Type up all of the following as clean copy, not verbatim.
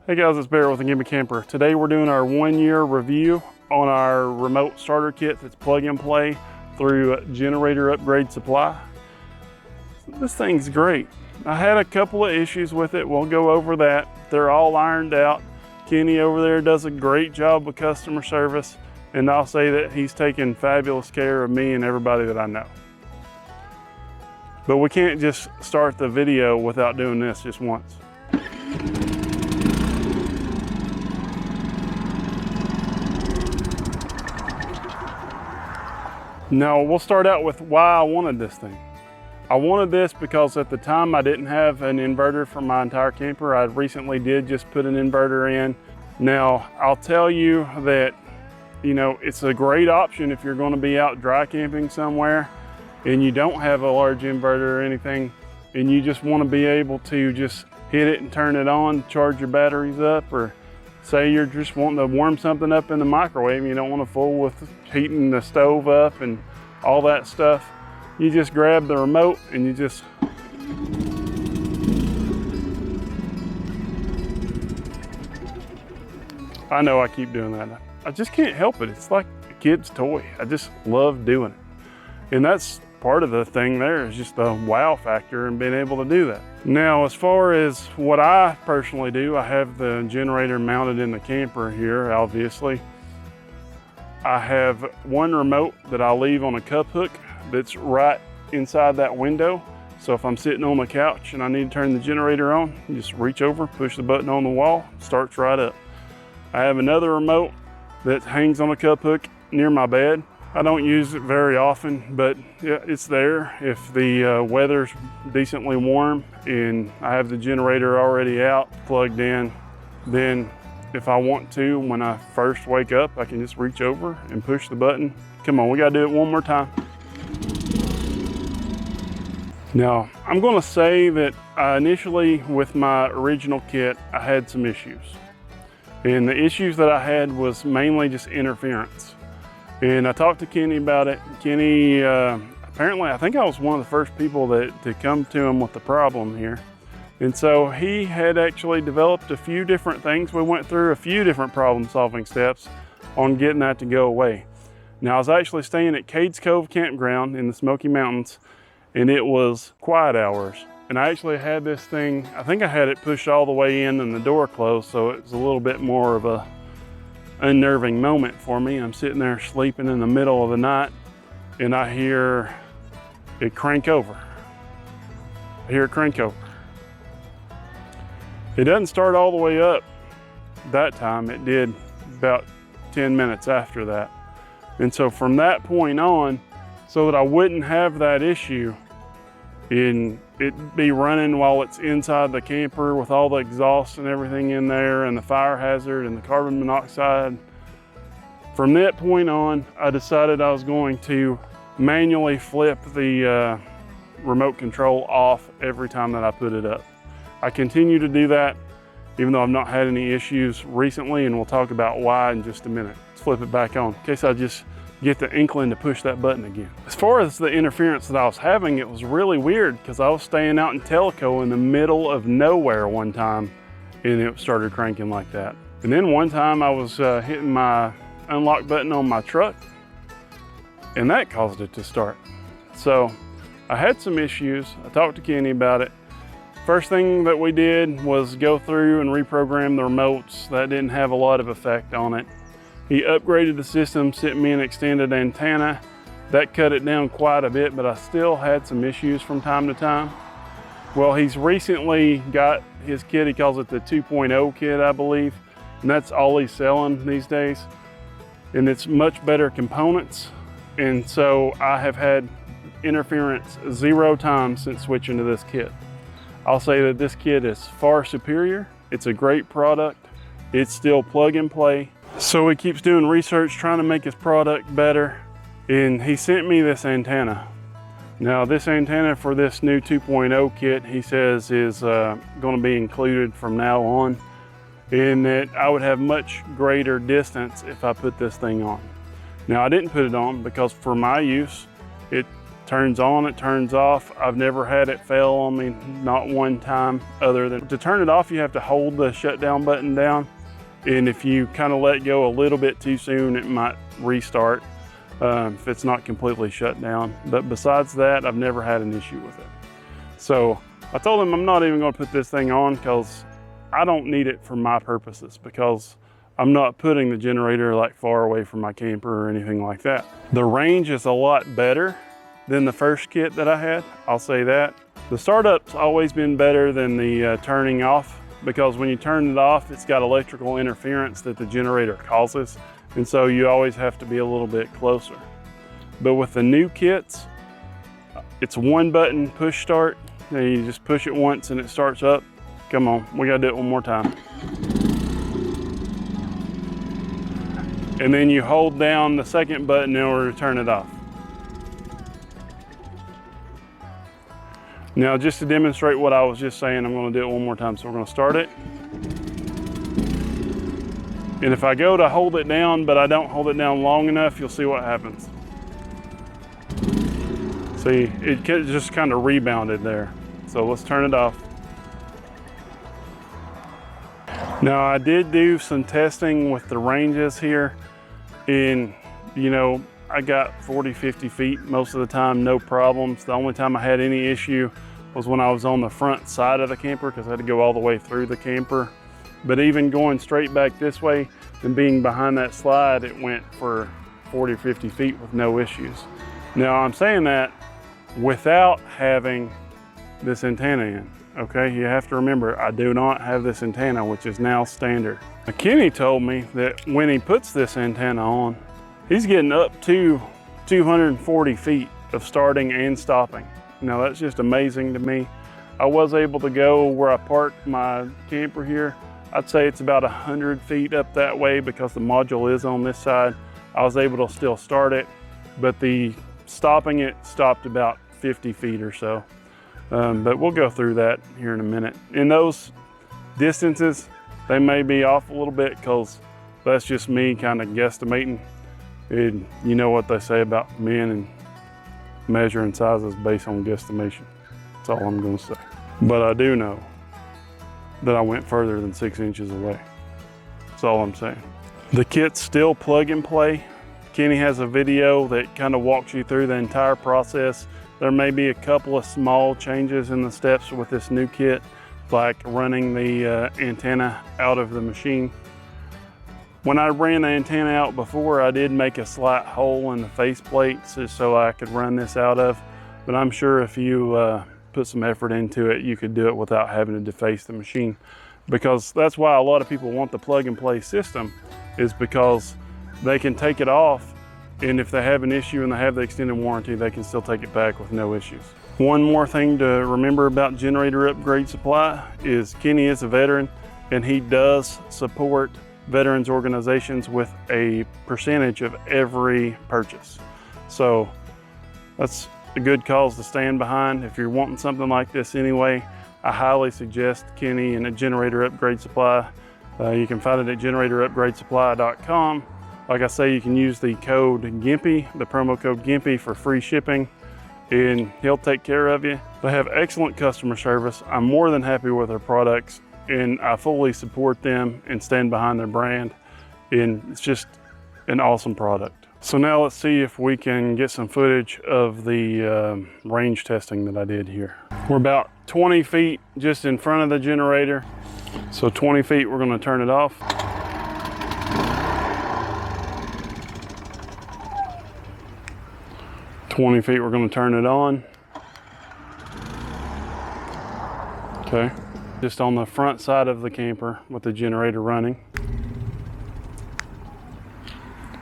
Hey guys, it's Barrett with the Gimpy Camper. Today we're doing our 1-year review on our remote starter kit that's plug and play through Generator Upgrade Supply. This thing's great. I had a couple of issues with it. We'll go over that. They're all ironed out. Kenny over there does a great job with customer service, and I'll say that he's taken fabulous care of me and everybody that I know. But we can't just start the video without doing this just once. Now, we'll start out with why I wanted this thing. I wanted this because at the time I didn't have an inverter for my entire camper. I recently did just put an inverter in. Now, I'll tell you that, it's a great option if you're going to be out dry camping somewhere and you don't have a large inverter or anything, and you just want to be able to just hit it and turn it on, charge your batteries up, or say you're just wanting to warm something up in the microwave and you don't want to fool with heating the stove up and all that stuff. You just grab the remote and you just I know I keep doing that. I just can't help it. It's like a kid's toy. I just love doing it. And that's part of the thing there, is just the wow factor and being able to do that. Now, as far as what I personally do, I have the generator mounted in the camper here, obviously. I have one remote that I leave on a cup hook that's right inside that window. So if I'm sitting on the couch and I need to turn the generator on, you just reach over, push the button on the wall, starts right up. I have another remote that hangs on a cup hook near my bed. I don't use it very often, but yeah, it's there. If the weather's decently warm and I have the generator already out, plugged in, then if I want to, when I first wake up, I can just reach over and push the button. Come on, we gotta do it one more time. Now, I'm gonna say that initially with my original kit, I had some issues. And the issues that I had was mainly just interference. And I talked to Kenny about it. Kenny, apparently, I think I was one of the first people to come to him with the problem here. And so he had actually developed a few different things. We went through a few different problem-solving steps on getting that to go away. Now, I was actually staying at Cades Cove Campground in the Smoky Mountains, and it was quiet hours. And I actually had this thing, I think I had it pushed all the way in and the door closed, so it was a little bit more of a unnerving moment for me. I'm sitting there sleeping in the middle of the night and I hear it crank over. I hear it crank over. It doesn't start all the way up that time. It did about 10 minutes after that. And so from that point on, so that I wouldn't have that issue, and it'd be running while it's inside the camper with all the exhaust and everything in there and the fire hazard and the carbon monoxide. From that point on, I decided I was going to manually flip the remote control off every time that I put it up. I continue to do that, even though I've not had any issues recently, and we'll talk about why in just a minute. Let's flip it back on in case I just get the inkling to push that button again. As far as the interference that I was having, it was really weird because I was staying out in Tellico in the middle of nowhere one time and it started cranking like that. And then one time I was hitting my unlock button on my truck and that caused it to start. So I had some issues. I talked to Kenny about it. First thing that we did was go through and reprogram the remotes. That didn't have a lot of effect on it. He upgraded the system, sent me an extended antenna. That cut it down quite a bit, but I still had some issues from time to time. Well, he's recently got his kit, he calls it the 2.0 kit, I believe, and that's all he's selling these days. And it's much better components. And so I have had interference 0 times since switching to this kit. I'll say that this kit is far superior. It's a great product. It's still plug and play. So he keeps doing research, trying to make his product better. And he sent me this antenna. Now this antenna for this new 2.0 kit, he says is going to be included from now on, and that I would have much greater distance if I put this thing on. Now I didn't put it on because for my use, turns on, it turns off. I've never had it fail on me, not one time, other than to turn it off, you have to hold the shutdown button down. And if you kind of let go a little bit too soon, it might restart if it's not completely shut down. But besides that, I've never had an issue with it. So I told him I'm not even going to put this thing on because I don't need it for my purposes, because I'm not putting the generator like far away from my camper or anything like that. The range is a lot better than the first kit that I had, I'll say that. The startup's always been better than the turning off, because when you turn it off, it's got electrical interference that the generator causes. And so you always have to be a little bit closer. But with the new kits, it's one button push start. And you just push it once and it starts up. Come on, we gotta do it one more time. And then you hold down the second button in order to turn it off. Now, just to demonstrate what I was just saying, I'm gonna do it one more time. So we're gonna start it. And if I go to hold it down, but I don't hold it down long enough, you'll see what happens. See, it just kind of rebounded there. So let's turn it off. Now, I did do some testing with the ranges here, and you know, I got 40, 50 feet most of the time, no problems. The only time I had any issue was when I was on the front side of the camper, because I had to go all the way through the camper. But even going straight back this way and being behind that slide, it went for 40 or 50 feet with no issues. Now, I'm saying that without having this antenna in, okay? You have to remember, I do not have this antenna, which is now standard. Now, Kenny told me that when he puts this antenna on, he's getting up to 240 feet of starting and stopping. Now, that's just amazing to me. I was able to go where I parked my camper here. I'd say it's about 100 feet up that way, because the module is on this side. I was able to still start it, but the stopping it stopped about 50 feet or so. But we'll go through that here in a minute. In those distances, they may be off a little bit, because that's just me kind of guesstimating. And you know what they say about men and measuring sizes based on guesstimation. That's all I'm going to say. But I do know that I went further than 6 inches away. That's all I'm saying. The kit's still plug and play. Kenny has a video that kind of walks you through the entire process. There may be a couple of small changes in the steps with this new kit, like running the antenna out of the machine. When I ran the antenna out before, I did make a slight hole in the faceplate so I could run this out of. But I'm sure if you put some effort into it, you could do it without having to deface the machine. Because that's why a lot of people want the plug and play system, is because they can take it off, and if they have an issue and they have the extended warranty, they can still take it back with no issues. One more thing to remember about Generator Upgrade Supply is Kenny is a veteran, and he does support veterans organizations with a percentage of every purchase. So that's a good cause to stand behind. If you're wanting something like this anyway, I highly suggest Kenny and a Generator Upgrade Supply. You can find it at generatorupgradesupply.com. Like I say, you can use the code Gimpy, the promo code Gimpy, for free shipping, and he'll take care of you. They have excellent customer service. I'm more than happy with their products, and I fully support them and stand behind their brand. And it's just an awesome product. So now let's see if we can get some footage of the range testing that I did here. We're about 20 feet just in front of the generator. So 20 feet, we're gonna turn it off. 20 feet, we're gonna turn it on. Okay, just on the front side of the camper with the generator running.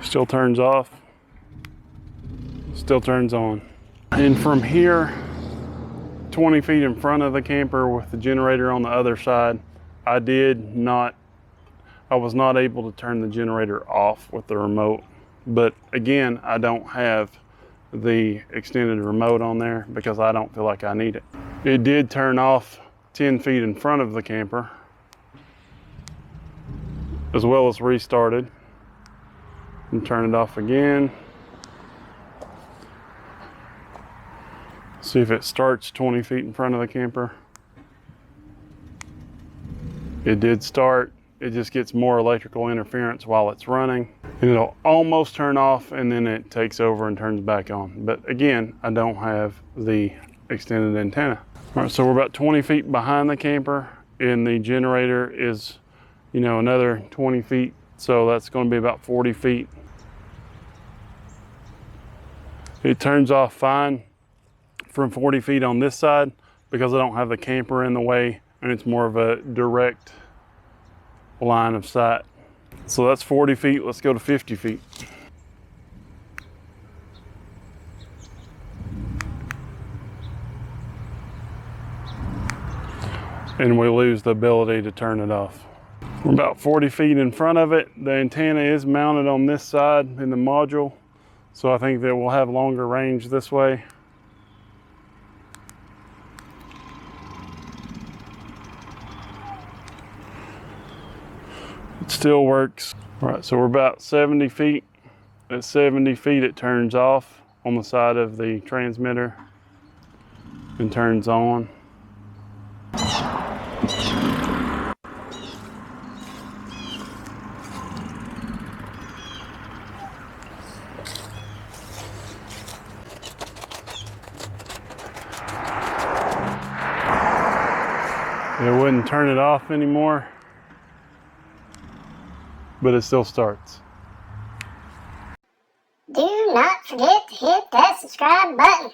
Still turns off, still turns on. And from here, 20 feet in front of the camper with the generator on the other side, I was not able to turn the generator off with the remote. But again, I don't have the extended remote on there because I don't feel like I need it. It did turn off 10 feet in front of the camper, as well as restarted. And turn it off again. See if it starts 20 feet in front of the camper. It did start. It just gets more electrical interference while it's running. And it'll almost turn off and then it takes over and turns back on. But again, I don't have the extended antenna. All right, so we're about 20 feet behind the camper and the generator is, you know, another 20 feet. So that's going to be about 40 feet. It turns off fine from 40 feet on this side because I don't have the camper in the way and it's more of a direct line of sight. So that's 40 feet, let's go to 50 feet. And we lose the ability to turn it off. We're about 40 feet in front of it. The antenna is mounted on this side in the module, so I think that we'll have longer range this way. It still works. All right, so we're about 70 feet. At 70 feet, it turns off on the side of the transmitter and turns on. It wouldn't turn it off anymore, but it still starts. Do not forget to hit that subscribe button.